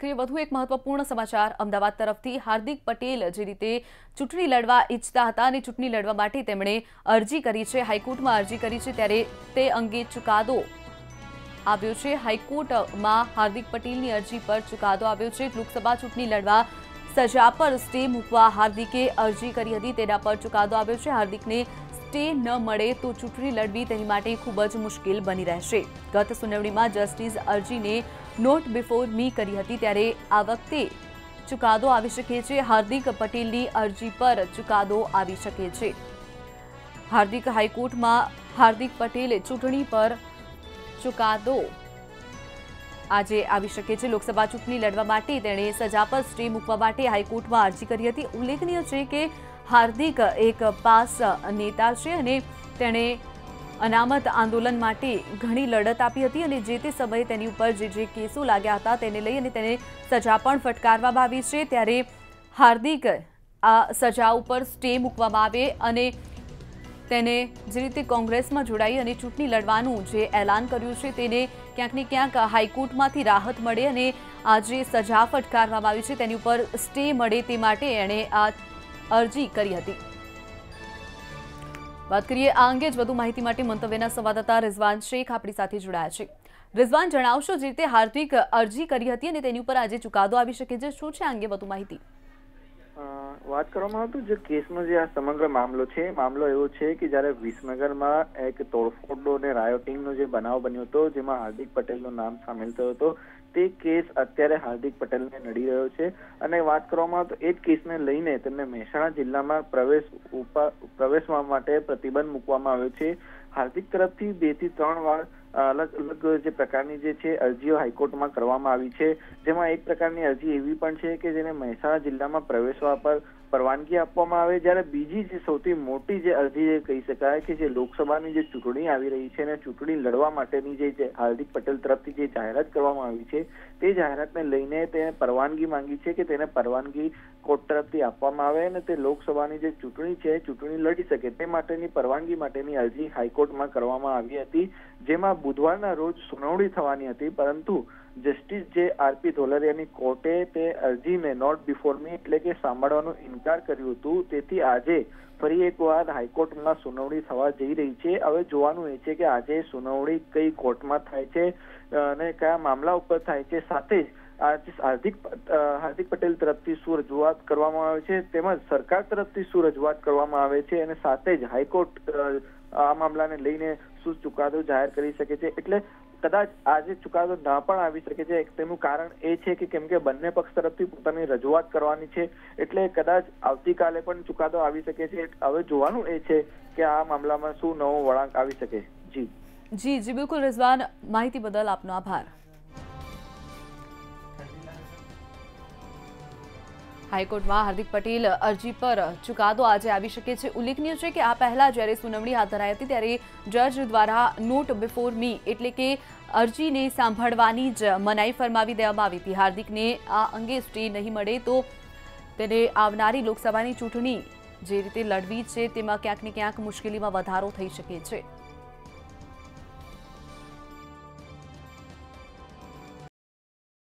વધુ એક મહત્વપૂર્ણ સમાચાર અમદાવાદ તરફથી હાર્દિક પટેલ જે રીતે ચૂંટણી લડવા ઈચ્છતા હતા અને ચૂંટણી લડવા માટે તેમણે અરજી કરી છે, હાઈકોર્ટમાં અરજી કરી છે, ત્યારે તે અંગે ચુકાદો આવ્યો છે। હાઈકોર્ટમાં હાર્દિક પટેલની અરજી પર ચુકાદો આવ્યો છે। લોકસભા ચૂંટણી લડવા સજા પર સ્ટે મૂકવા હાર્દિકે અરજી કરી હતી, તેના પર ચુકાદો આવ્યો છે। હાર્દિકને સ્ટે ન મળે તો ચૂંટણી લડવી તેની માટે ખૂબ જ મુશ્કેલ બની રહેશે। ગત સુનાવણીમાં જસ્ટિસ અરજીને નોટ બિફોર મી કરી હતી, ત્યારે આ વખતે ચુકાદો આવી શકે છે। હાર્દિક પટેલની અરજી પર ચુકાદો આવી શકે છે। હાઈકોર્ટમાં હાર્દિક પટેલે ચૂંટણી પર ચુકાદો આજે આવી શકે છે। લોકસભા ચૂંટણી લડવા માટે તેણે સજા પર સ્ટે મૂકવા માટે હાઈકોર્ટમાં અરજી કરી હતી। ઉલ્લેખનીય છે કે હાર્દિક એક પાસ નેતા છે અને તેણે અનામત આંદોલન માટે ઘણી લડત આપી હતી અને જે તે સમયે તેની ઉપર જે કેસો લાગ્યા હતા તેને લઈ અને તેને સજા પણ ફટકારવામાં આવી છે। ત્યારે હાર્દિક આ સજા ઉપર સ્ટે મૂકવામાં આવે અને તેને જે રીતે કોંગ્રેસમાં જોડાઈ અને ચૂંટણી લડવાનું જે એલાન કર્યું છે તેને ક્યાંક ને ક્યાંક હાઈકોર્ટમાંથી રાહત મળે અને આ જે સજા ફટકારવામાં આવી છે તેની ઉપર સ્ટે મળે તે માટે એણે આ અરજી કરી હતી। વાત કરીએ આ અંગે જ વધુ માહિતી માટે મંતવ્યના સંવાદદાતા રિઝવાન શેખ આપણી સાથે જોડાયા છે। રિઝવાન, જણાવશો જે રીતે હાર્દિક અરજી કરી હતી અને તેની ઉપર આજે ચુકાદો આવી શકે છે, શું છે આ અંગે વધુ માહિતી? વાત કરવામાં આવે તો જે કેસનો જે આ સમગ્ર મામલો છે, મામલો એવો છે કે જ્યારે વિસનગરમાં એક તોડફોડ અને રાયોટિંગનો જે બનાવ બન્યો હતો જેમાં હાર્દિક પટેલનું નામ સામેલ થયો હતો, તે કેસ અત્યારે હાર્દિક પટેલને નડી રહ્યો છે અને વાત કરવામાં આવે તો એ જ કેસને લઈને તેમને મહેસાણા જિલ્લામાં પ્રવેશવા માટે પ્રતિબંધ મૂકવામાં આવ્યો છે। હાર્દિક તરફથી 2 થી 3 વાર અલગ અલગ જે પ્રકારની જે છે અરજીઓ હાઈકોર્ટમાં કરવામાં આવી છે, જેમાં એક પ્રકારની અરજી એવી પણ છે કે જેને મહેસાણા જિલ્લામાં પ્રવેશવા પર પરવાનગી આપવામાં આવે, જ્યારે બીજી જે સૌથી મોટી જે અરજી કહી શકાય કે જે લોકસભાની જે ચૂંટણી આવી રહી છે અને ચૂંટણી લડવા માટેની જે હાર્દિક પટેલ તરફથી જે જાહેરાત કરવામાં આવી છે તે જાહેરાતને લઈને તેને પરવાનગી માંગી છે કે તેને પરવાનગી કોર્ટ તરફથી આપવામાં આવે અને તે લોકસભાની જે ચૂંટણી છે ચૂંટણી લડી શકે તે માટેની પરવાનગી માટેની અરજી હાઈકોર્ટમાં કરવામાં આવી હતી, જેમાં બુધવારના રોજ સુનાવણી થવાની હતી, પરંતુ જસ્ટિસ જે આરપી ધોલરિયાની કોર્ટે તે અરજીને નોટ બિફોર મી એટલે કે સાંભળવાનો ઇનકાર કર્યું હતું। તેથી આજે ફરી એકવાર હાઈકોર્ટમાં સુનાવણી થવા જઈ રહી છે। હવે જોવાનું એ છે કે આજે સુનાવણી કઈ કોર્ટમાં થાય છે અને કયા મામલા ઉપર થાય છે, સાથે જ આજે હાર્દિક પટેલ તરફથી શું રજૂઆત કરવામાં આવે છે તેમજ સરકાર તરફથી શું રજૂઆત કરવામાં આવે છે અને સાથે જ હાઈકોર્ટ આ મામલાને લઈને શું ચુકાદો જાહેર કરી શકે છે। એટલે કદાચ આજે ચુકાદો ના પણ આવી શકે છે, તેનું કારણ એ છે કે કેમ કે બંને પક્ષ તરફથી પોતાની રજૂઆત કરવાની છે, એટલે કદાચ આવતીકાલે પણ ચુકાદો આવી શકે છે। હવે જોવાનું એ છે કે આ મામલામાં શું નવો વળાંક આવી શકે। જી બિલકુલ રિઝવાન, માહિતી બદલ આપનો આભાર। હાઈકોર્ટમાં હાર્દિક પટેલ અરજી પર ચુકાદો આજે આવી શકે છે। ઉલ્લેખનીય છે કે આ પહેલા જ્યારે સુનાવણી હાથ ધરાઈ હતી ત્યારે જજ દ્વારા નોટ બિફોર મી એટલે કે અરજીને સાંભળવાની જ મનાઈ ફરમાવી દેવામાં આવી હતી। હાર્દિકને આ અંગે સ્ટે નહીં મળે તો તેને આવનારી લોકસભાની ચૂંટણી જે રીતે લડવી છે તેમાં ક્યાંક ને ક્યાંક મુશ્કેલીમાં વધારો થઈ શકે છે।